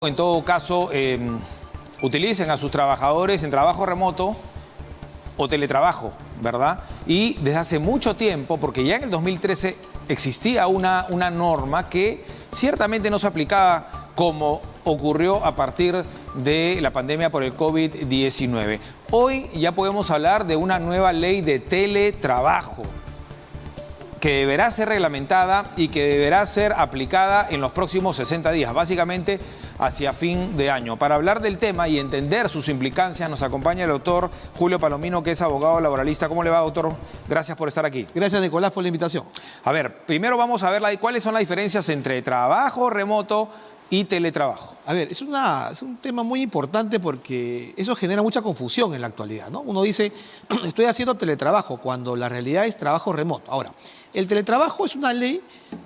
En todo caso, utilicen a sus trabajadores en trabajo remoto o teletrabajo, ¿verdad? Y desde hace mucho tiempo, porque ya en el 2013 existía una norma que ciertamente no se aplicaba como ocurrió a partir de la pandemia por el COVID-19. Hoy ya podemos hablar de una nueva ley de teletrabajo que deberá ser reglamentada y que deberá ser aplicada en los próximos 60 días, básicamente hacia fin de año. Para hablar del tema y entender sus implicancias, nos acompaña el doctor Julio Palomino, que es abogado laboralista. ¿Cómo le va, doctor? Gracias por estar aquí. Gracias, Nicolás, por la invitación. A ver, primero vamos a ver cuáles son las diferencias entre trabajo remoto y teletrabajo. A ver, es un tema muy importante porque eso genera mucha confusión en la actualidad, ¿no? Uno dice, estoy haciendo teletrabajo, cuando la realidad es trabajo remoto. Ahora, el teletrabajo es una ley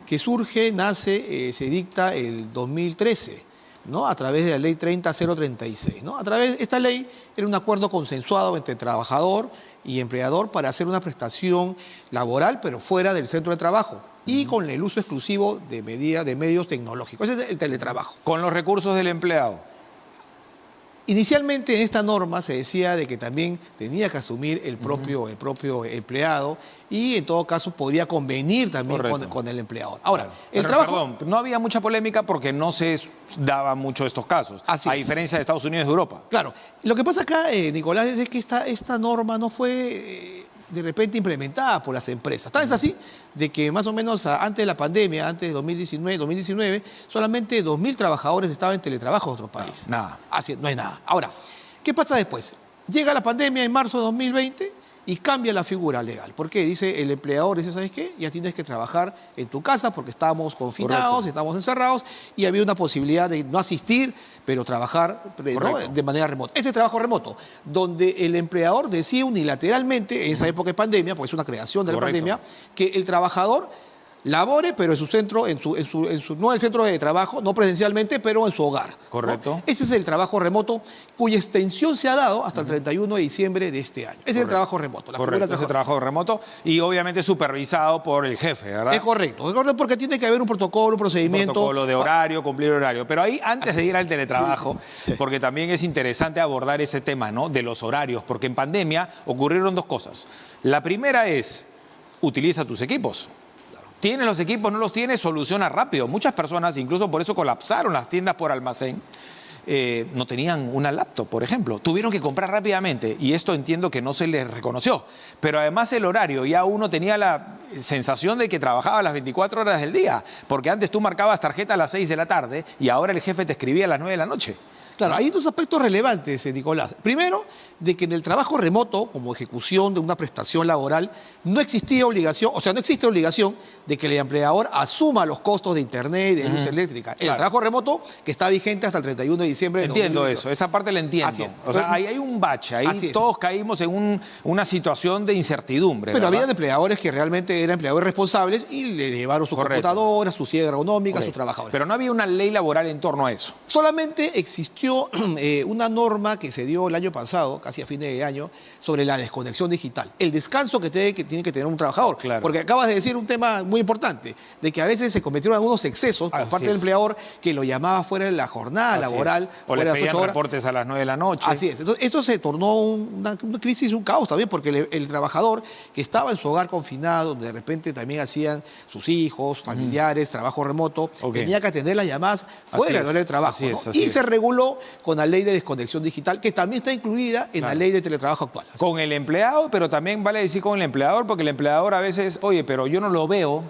que surge, nace, se dicta el 2013, ¿no? A través de la ley 30036, ¿no? A través de esta ley era un acuerdo consensuado entre trabajador y empleador para hacer una prestación laboral, pero fuera del centro de trabajo y con el uso exclusivo de medios tecnológicos. Ese es el teletrabajo. Con los recursos del empleado. Inicialmente en esta norma se decía de que también tenía que asumir el propio empleado y en todo caso podría convenir también con el empleador. Ahora, Perdón, no había mucha polémica porque no se daba mucho estos casos, a diferencia de Estados Unidos y Europa. Claro. Lo que pasa acá, Nicolás, es que esta norma no fue de repente implementada por las empresas. Tal es así de que más o menos antes de la pandemia, antes de 2019, solamente 2.000 trabajadores estaban en teletrabajo en otros países. Nada. Así, no hay nada. Ahora, ¿qué pasa después? Llega la pandemia en marzo de 2020 y cambia la figura legal. ¿Por qué? Dice el empleador, dice, ¿sabes qué? Ya tienes que trabajar en tu casa porque estábamos confinados, estamos encerrados y había una posibilidad de no asistir, pero trabajar, ¿no?, de manera remota. Ese trabajo remoto, donde el empleador decía unilateralmente, en esa época de pandemia, porque es una creación de la pandemia, que el trabajador labore, pero en su centro, no en el centro de trabajo, no presencialmente, pero en su hogar. Correcto. ¿No? Ese es el trabajo remoto, cuya extensión se ha dado hasta el 31 de diciembre de este año. Ese es el trabajo remoto. Correcto, ese trabajo remoto y obviamente supervisado por el jefe, ¿verdad? Es correcto porque tiene que haber un protocolo, un procedimiento. Un protocolo de horario, cumplir horario. Pero ahí, antes de ir al teletrabajo, porque también es interesante abordar ese tema, ¿no?, de los horarios, porque en pandemia ocurrieron dos cosas. La primera es, utiliza tus equipos. ¿Tienes los equipos? ¿No los tienes? Soluciona rápido. Muchas personas, incluso por eso colapsaron las tiendas por almacén, no tenían una laptop, por ejemplo. Tuvieron que comprar rápidamente y esto entiendo que no se les reconoció. Pero además el horario, ya uno tenía la sensación de que trabajaba las 24 horas del día, porque antes tú marcabas tarjeta a las 6 de la tarde y ahora el jefe te escribía a las 9 de la noche. Claro, hay dos aspectos relevantes, Nicolás. Primero, de que en el trabajo remoto, como ejecución de una prestación laboral, no existía obligación, o sea, no existe obligación de que el empleador asuma los costos de internet y de luz eléctrica. El trabajo remoto, que está vigente hasta el 31 de diciembre de 2022. Entiendo eso, esa parte la entiendo. Así es. O sea, ahí hay un bache, ahí todos caímos en una situación de incertidumbre. Pero ¿verdad? había empleadores que realmente eran empleadores responsables y le llevaron sus computadoras, su silla ergonómica, sus trabajadores. Pero no había una ley laboral en torno a eso. Solamente existió una norma que se dio el año pasado, casi a fin de año, sobre la desconexión tiene el descanso que tiene que tener un trabajador. Claro. Porque acabas de decir un tema muy importante, de que a veces se cometieron algunos excesos por parte del empleador que lo llamaba fuera de la jornada laboral. O le pedían reportes a las 9 de la noche. Así es. Entonces, esto se tornó una crisis, un caos también, porque el trabajador que estaba en su hogar confinado, donde de repente también hacían sus hijos, familiares, trabajo remoto, tenía que atender las llamadas fuera del horario de trabajo. Y se reguló con la ley de desconexión digital, que también está incluida en la ley de teletrabajo actual. Con el empleado, pero también vale decir con el empleador, porque el empleador a veces, oye, pero yo no lo veo,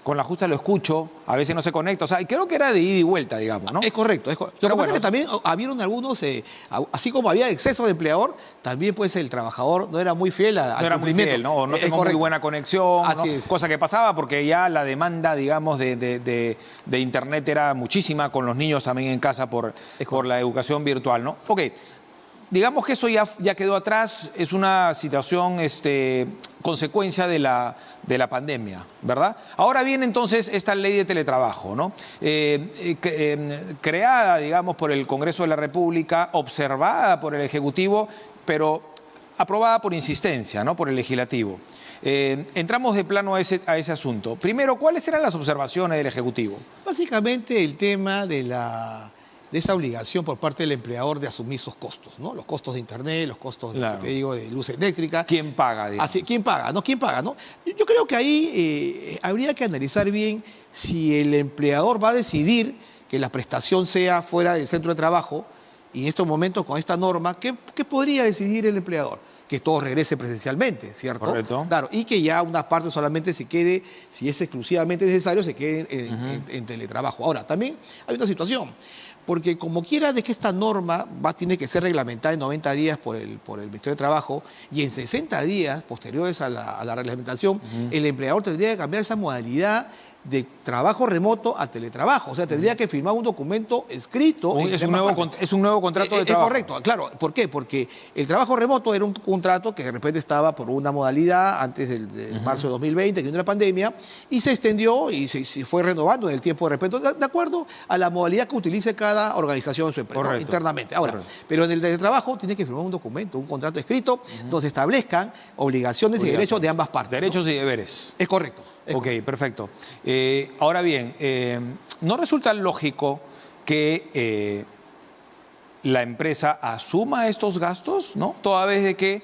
con la justa lo escucho, a veces no se conecta. O sea, creo que era de ida y vuelta, digamos, ¿no? Es correcto. Lo que pasa es que también habieron algunos, así como había exceso de empleador, también pues el trabajador no era muy fiel al cumplimiento. No era muy fiel, ¿no? O no tengo muy buena conexión, ¿no? Cosa que pasaba porque ya la demanda, digamos, de internet era muchísima, con los niños también en casa por la educación virtual, ¿no? Ok. Digamos que eso ya quedó atrás, es una situación, consecuencia de la pandemia, ¿verdad? Ahora viene entonces esta ley de teletrabajo, ¿no? Creada, digamos, por el Congreso de la República, observada por el Ejecutivo, pero aprobada por insistencia, ¿no?, por el Legislativo. Entramos de plano a ese asunto. Primero, ¿cuáles eran las observaciones del Ejecutivo? Básicamente el tema de de esa obligación por parte del empleador de asumir sus costos, ¿no? Los costos de internet, los costos, Claro. te digo, de luz eléctrica. ¿Quién paga, digamos? Así, ¿quién paga? ¿No? ¿Quién paga? ¿No? Yo creo que ahí habría que analizar bien si el empleador va a decidir que la prestación sea fuera del centro de trabajo y en estos momentos con esta norma, ¿qué podría decidir el empleador? Que todo regrese presencialmente, ¿cierto? Correcto. Claro, y que ya una parte solamente se quede, si es exclusivamente necesario, se quede en teletrabajo. Ahora, también hay una situación, porque como quiera de que esta norma tiene que ser reglamentada en 90 días por el Ministerio de Trabajo y en 60 días posteriores a la reglamentación, el empleador tendría que cambiar esa modalidad de trabajo remoto a teletrabajo. O sea, tendría que firmar un documento escrito. Es un nuevo contrato de trabajo. Es correcto, claro. ¿Por qué? Porque el trabajo remoto era un contrato que de repente estaba por una modalidad antes de marzo de 2020, que vino la pandemia, y se extendió y se fue renovando en el tiempo de repente, de acuerdo a la modalidad que utilice cada organización en su empresa, ¿no? Internamente. Ahora, pero en el teletrabajo tiene que firmar un documento, un contrato escrito, donde establezcan obligaciones y derechos de ambas partes. Derechos, ¿no? y deberes. Es correcto. Ok, perfecto. Ahora bien, ¿no resulta lógico que la empresa asuma estos gastos, ¿no? Toda vez de que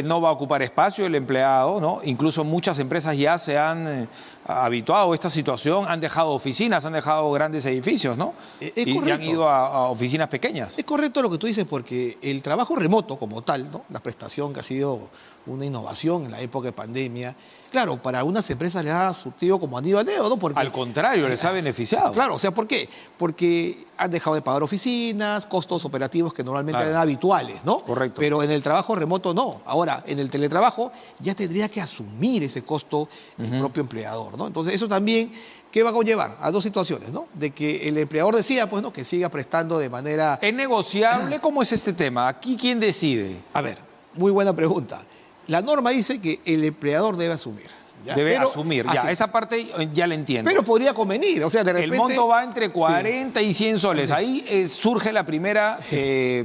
no va a ocupar espacio el empleado, ¿no? Incluso muchas empresas ya se han habituado a esta situación, han dejado oficinas, han dejado grandes edificios, ¿no? Y han ido a oficinas pequeñas. Es correcto lo que tú dices, porque el trabajo remoto como tal, ¿no? La prestación que ha sido una innovación en la época de pandemia, claro, para algunas empresas les ha surtido como anillo al dedo, ¿no? Porque, al contrario, les ha beneficiado. Claro, o sea, ¿por qué? Porque han dejado de pagar oficinas, costos operativos que normalmente eran habituales, ¿no? Correcto. Pero en el trabajo remoto no. Ahora, en el teletrabajo ya tendría que asumir ese costo el propio empleador, ¿no? Entonces, eso también, ¿qué va a conllevar? A dos situaciones, ¿no? De que el empleador decida, pues, ¿no? Que siga prestando de manera... ¿Es negociable? ¿Cómo es este tema? ¿Aquí quién decide? A ver, muy buena pregunta. La norma dice que el empleador debe asumir. ¿ya? Debe asumir, ya, esa parte ya la entiendo. Pero podría convenir, o sea, de repente... El monto va entre 40 y 100 soles. Sí. Ahí surge la primera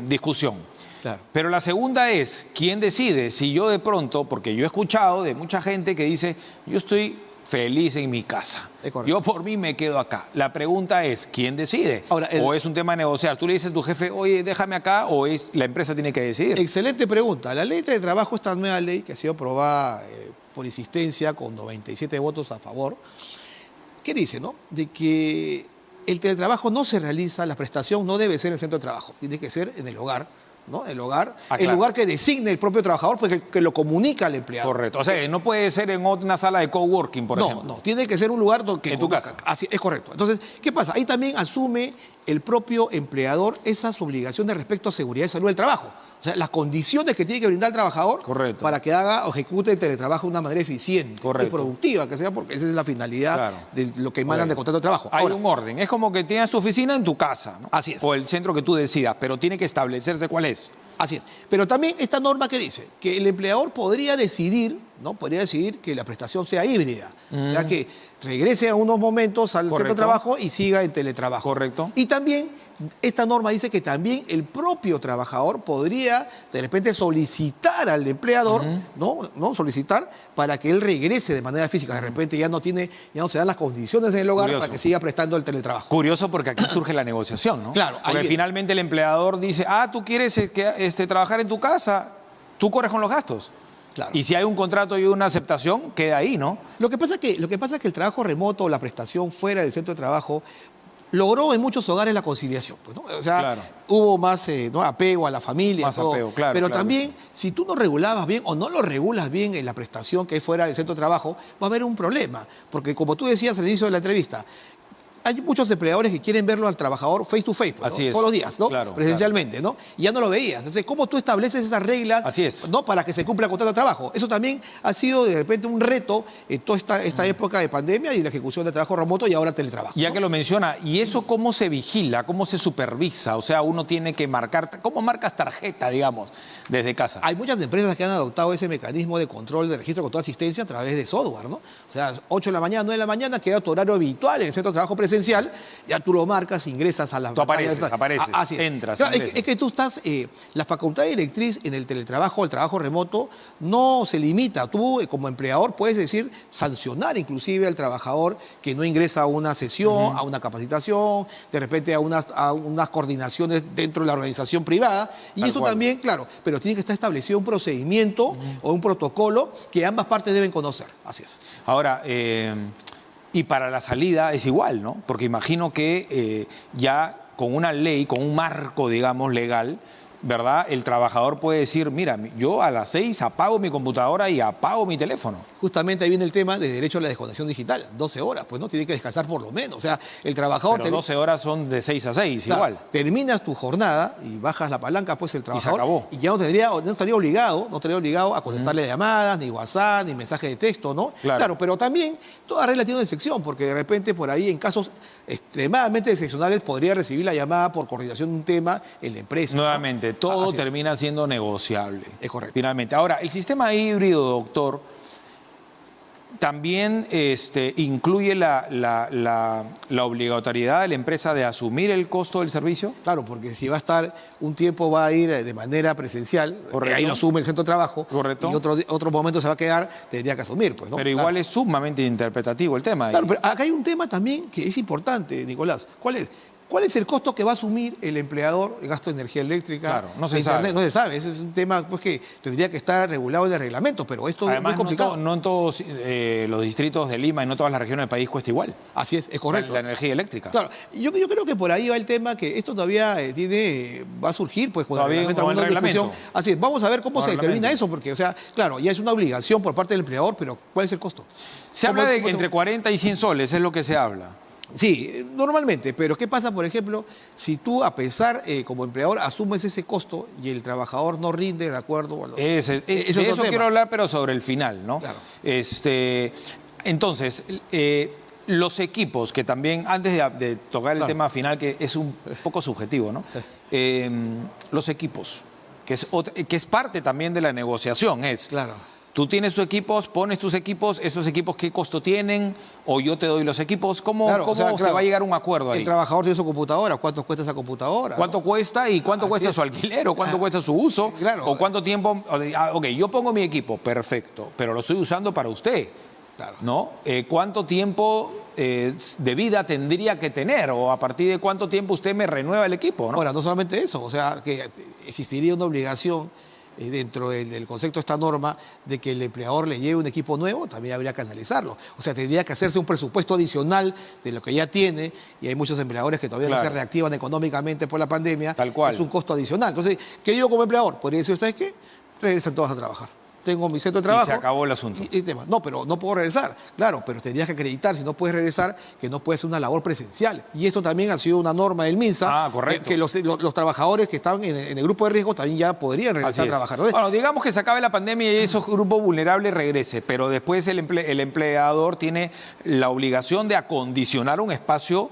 discusión. Claro. Pero la segunda es, ¿quién decide? Si yo de pronto, porque yo he escuchado de mucha gente que dice, yo estoy feliz en mi casa. Yo por mí me quedo acá. La pregunta es, ¿quién decide? Ahora, ¿o es un tema de negociar? Tú le dices a tu jefe, oye, déjame acá, o es la empresa tiene que decidir. Excelente pregunta. La ley de trabajo, esta nueva ley que ha sido aprobada por insistencia con 97 votos a favor, ¿qué dice, no? De que el teletrabajo no se realiza, la prestación no debe ser en el centro de trabajo, tiene que ser en el hogar, ¿no? El hogar, el lugar que designe el propio trabajador, pues que lo comunica al empleado. Correcto. O sea, no puede ser en una sala de coworking, por ejemplo. No, tiene que ser un lugar donde... En tu casa. Así, es correcto. Entonces, ¿qué pasa? Ahí también asume el propio empleador esas obligaciones respecto a seguridad y salud del trabajo. O sea, las condiciones que tiene que brindar el trabajador para que haga o ejecute el teletrabajo de una manera eficiente y productiva, que sea, porque esa es la finalidad de lo que mandan de contrato de trabajo. Hay un orden. Es como que tienes tu oficina en tu casa, ¿no? Así es. O el centro que tú decidas, pero tiene que establecerse cuál es. Así es. Pero también esta norma que dice que el empleador podría decidir, ¿no? Podría decidir que la prestación sea híbrida. O sea, que regrese a unos momentos al centro de trabajo y siga en teletrabajo. Correcto. Y también esta norma dice que también el propio trabajador podría de repente solicitar al empleador, ¿no? Solicitar para que él regrese de manera física. De repente ya no se dan las condiciones en el hogar para que siga prestando el teletrabajo. Curioso, porque aquí surge la negociación, ¿no? Claro. Porque finalmente el empleador dice, tú quieres trabajar en tu casa, tú corres con los gastos. Claro. Y si hay un contrato y una aceptación, queda ahí, ¿no? Lo que pasa es que el trabajo remoto o la prestación fuera del centro de trabajo logró en muchos hogares la conciliación. Pues, ¿no? O sea, hubo más apego a la familia. Más apego, claro. Pero también, si tú no regulabas bien o no lo regulas bien en la prestación que es fuera del centro de trabajo, va a haber un problema. Porque como tú decías al inicio de la entrevista, hay muchos empleadores que quieren verlo al trabajador face to face, pues, ¿no? Todos los días, ¿no? Presencialmente, ¿no? Y ya no lo veías. Entonces, ¿cómo tú estableces esas reglas ¿no? para que se cumpla el contrato de trabajo? Eso también ha sido de repente un reto en toda esta época de pandemia y la ejecución de trabajo remoto y ahora teletrabajo. Ya que lo menciona, ¿y eso cómo se vigila? ¿Cómo se supervisa? O sea, uno tiene que marcar, ¿cómo marcas tarjeta, digamos, desde casa? Hay muchas empresas que han adoptado ese mecanismo de control de registro con toda asistencia a través de software, ¿no? O sea, 8 de la mañana, 9 de la mañana, queda tu horario habitual en el centro de trabajo presencial. presencial, ya tú lo marcas, ingresas a la Tú apareces, Así es. entras, Claro, ingresas. es que tú estás, la facultad directriz en el teletrabajo, el trabajo remoto, no se limita. Tú, como empleador, puedes decir, sancionar inclusive al trabajador que no ingresa a una sesión, a una capacitación, de repente a unas coordinaciones dentro de la organización privada. Y Tal eso cual. también, claro, pero tiene que estar establecido un procedimiento o un protocolo que ambas partes deben conocer. Así es. Ahora, y para la salida es igual, ¿no? Porque imagino que ya con una ley, con un marco, digamos, legal, ¿verdad? El trabajador puede decir, mira, yo a las 6 apago mi computadora y apago mi teléfono. Justamente ahí viene el tema de derecho a la desconexión digital. 12 horas, pues no tiene que descansar por lo menos. O sea, el trabajador... Pero 12 horas son de 6 a 6, Claro, igual. terminas tu jornada y bajas la palanca, pues el trabajador. acabó. Y ya no estaría obligado a contestarle llamadas, ni WhatsApp, ni mensaje de texto, ¿no? Claro. Pero también toda regla tiene una excepción, porque de repente por ahí, en casos extremadamente excepcionales, podría recibir la llamada por coordinación de un tema en la empresa, ¿no? Nuevamente, todo Así es. termina siendo negociable. Es correcto. Finalmente. Ahora, el sistema híbrido, doctor, también incluye la obligatoriedad de la empresa de asumir el costo del servicio. Claro, porque si va a estar un tiempo, va a ir de manera presencial, Correcto. ahí lo asume el centro de trabajo, Correcto. y otro momento se va a quedar, tendría que asumir, pues, ¿no? Pero igual es sumamente interpretativo el tema. Claro, pero acá hay un tema también que es importante, Nicolás. ¿Cuál es? ¿Cuál es el costo que va a asumir el empleador, el gasto de energía eléctrica? Claro, no se de internet? sabe. No se sabe. Ese es un tema pues, que tendría que estar regulado en el reglamento, pero esto es Además, muy complicado. no en todos los distritos de Lima y no todas las regiones del país cuesta igual. Así es correcto. La energía eléctrica. Claro, yo creo que por ahí va el tema que esto todavía va a surgir pues con Todavía el reglamento, con el alguna discusión. reglamento. Así es, vamos a ver cómo Con se el determina reglamento. eso, porque, o sea, claro, ya es una obligación por parte del empleador, pero ¿cuál es el costo? Se ¿Cómo- habla de cómo se- entre 40 y 100 soles, es lo que se habla. Sí, normalmente, pero ¿qué pasa, por ejemplo, si tú, a pesar, como empleador, asumes ese costo y el trabajador no rinde de acuerdo a lo... De es otro eso tema. quiero hablar, pero sobre el final, ¿no? Claro. Entonces, los equipos, que también, antes de tocar el Claro. tema final, que es un poco subjetivo, ¿no? Los equipos, que es parte también de la negociación, Claro. tú tienes tus equipos, pones tus equipos, esos equipos qué costo tienen, o yo te doy los equipos, ¿cómo, Claro, cómo o sea, se claro, va a llegar a un acuerdo ahí? El trabajador tiene su computadora, ¿cuánto cuesta esa computadora? ¿Cuánto cuesta y cuánto Así cuesta es. su alquiler o cuánto cuesta su uso? Claro. ¿O cuánto tiempo? Ok, yo pongo mi equipo, perfecto, pero lo estoy usando para usted, Claro. ¿no? ¿Cuánto tiempo de vida tendría que tener? ¿O a partir de cuánto tiempo usted me renueva el equipo, no? Ahora, no solamente eso, o sea, que existiría una obligación dentro del concepto de esta norma de que el empleador le lleve un equipo nuevo, también habría que analizarlo. O sea, tendría que hacerse un presupuesto adicional de lo que ya tiene, y hay muchos empleadores que todavía no Claro. se reactivan económicamente por la pandemia. Tal cual. Es un costo adicional. Entonces, ¿qué digo como empleador? Podría decir, ¿sabes qué? Regresan todos a trabajar. Tengo mi centro de trabajo. se acabó el asunto. Y tema. No, pero no puedo regresar. Claro, pero tendrías que acreditar, si no puedes regresar, que no puede ser una labor presencial. Y esto también ha sido una norma del MINSA. Ah, correcto. Que los trabajadores que estaban en el grupo de riesgo también ya podrían Así regresar a es. trabajar. Entonces, Bueno, digamos que se acabe la pandemia y esos grupos vulnerables regrese, pero después el empleador tiene la obligación de acondicionar un espacio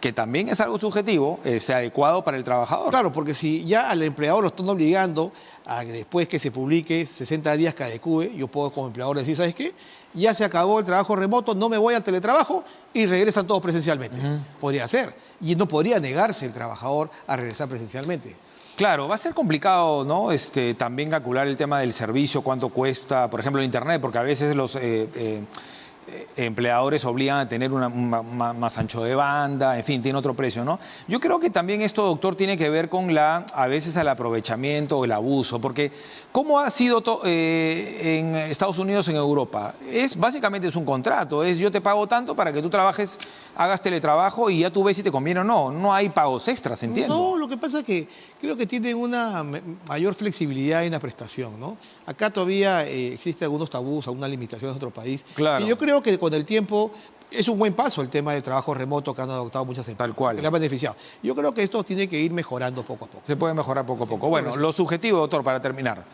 que también es algo subjetivo, sea adecuado para el trabajador. claro, porque si ya al empleador lo están obligando a que después que se publique 60 días que adecue, yo puedo como empleador decir, ¿sabes qué? Ya se acabó el trabajo remoto, no me voy al teletrabajo y regresan todos presencialmente. Podría ser. Y no podría negarse el trabajador a regresar presencialmente. Claro, va a ser complicado, ¿no? También calcular el tema del servicio, cuánto cuesta, por ejemplo, Internet, porque a veces los empleadores obligan a tener más ancho de banda, en fin, tiene otro precio, ¿no? Yo creo que también esto, doctor, tiene que ver con a veces el aprovechamiento o el abuso, porque ¿cómo ha sido en Estados Unidos, en Europa? Básicamente es un contrato, yo te pago tanto para que tú trabajes, hagas teletrabajo y ya tú ves si te conviene o no. No hay pagos extras, entiendo. No, lo que pasa es que creo que tienen una mayor flexibilidad en la prestación, ¿no? Acá todavía existen algunos tabús, algunas limitaciones en otro país. Claro. Y yo creo que con el tiempo es un buen paso el tema del trabajo remoto que han adoptado muchas empresas. Tal cual. Que le ha beneficiado. Yo creo que esto tiene que ir mejorando poco a poco. Se puede mejorar poco a Sí, poco. Bueno, sí. lo subjetivo, doctor, para terminar.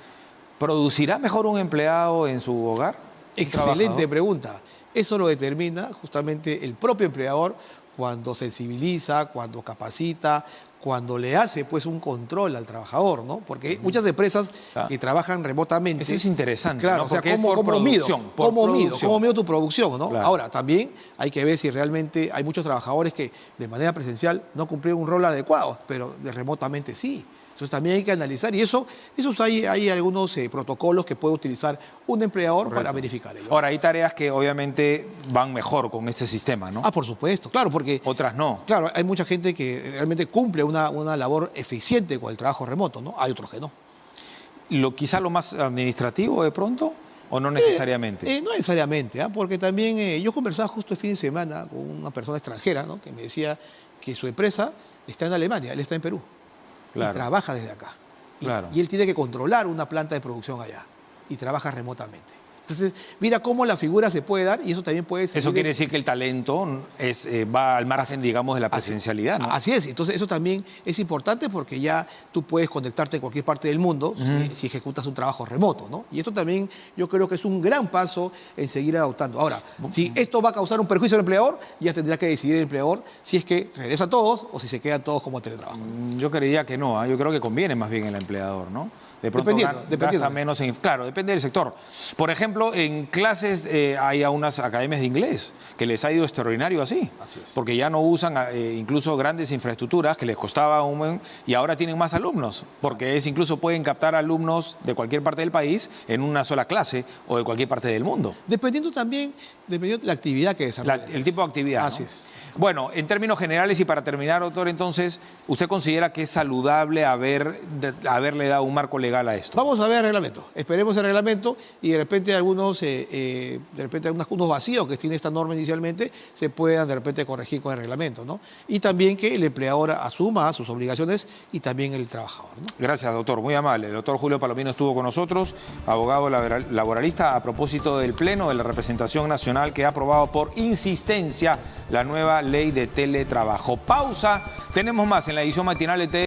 ¿Producirá mejor un empleado en su hogar? ¿Un Excelente trabajador? pregunta. Eso lo determina justamente el propio empleador cuando sensibiliza, cuando capacita, cuando le hace pues un control al trabajador, ¿no? Porque muchas empresas que trabajan remotamente... Eso es interesante, claro, ¿no? o sea, Porque ¿cómo mido tu producción, ¿no? Claro. Ahora, también hay que ver si realmente hay muchos trabajadores que de manera presencial no cumplieron un rol adecuado, pero remotamente sí. Entonces también hay que analizar y esos hay algunos protocolos que puede utilizar un empleador para verificar ello. Ahora, hay tareas que obviamente van mejor con este sistema, ¿no? Ah, por supuesto, claro, porque... Otras no. Claro, hay mucha gente que realmente cumple una labor eficiente con el trabajo remoto, ¿no? Hay otros que no. Quizá lo más administrativo de pronto, ¿o no necesariamente? No necesariamente, porque también yo conversaba justo el fin de semana con una persona extranjera, ¿no? Que me decía que su empresa está en Alemania, él está en Perú. Claro. Y trabaja desde acá. Claro. Y él tiene que controlar una planta de producción allá. Y trabaja remotamente. Entonces, mira cómo la figura se puede dar y eso también puede ser... Eso quiere decir que el talento va al margen, digamos, de la presencialidad, ¿no? Así es. Entonces, eso también es importante porque ya tú puedes conectarte en cualquier parte del mundo si ejecutas un trabajo remoto, ¿no? Y esto también yo creo que es un gran paso en seguir adoptando. Ahora, si esto va a causar un perjuicio al empleador, ya tendrá que decidir el empleador si es que regresan todos o si se quedan todos como teletrabajo. Yo creería que no, yo creo que conviene más bien el empleador, ¿no? De pronto gasta menos en... Claro, depende del sector. Por ejemplo, en clases hay a unas academias de inglés que les ha ido extraordinario así. Así es. Porque ya no usan incluso grandes infraestructuras que les costaba y ahora tienen más alumnos. Porque incluso pueden captar alumnos de cualquier parte del país en una sola clase o de cualquier parte del mundo. Dependiendo de la actividad que desarrollan. El tipo de actividad, Así ¿no? es. Bueno, en términos generales y para terminar, doctor, entonces, ¿usted considera que es saludable haberle dado un marco legal a esto? Vamos a ver el reglamento. Esperemos el reglamento y de repente algunos vacíos que tiene esta norma inicialmente se puedan de repente corregir con el reglamento, ¿no? Y también que el empleador asuma sus obligaciones y también el trabajador, ¿no? Gracias, doctor. Muy amable. El doctor Julio Palomino estuvo con nosotros, abogado laboralista, a propósito del Pleno de la Representación Nacional que ha aprobado por insistencia la nueva ley de teletrabajo. Pausa. Tenemos más en la edición matinal de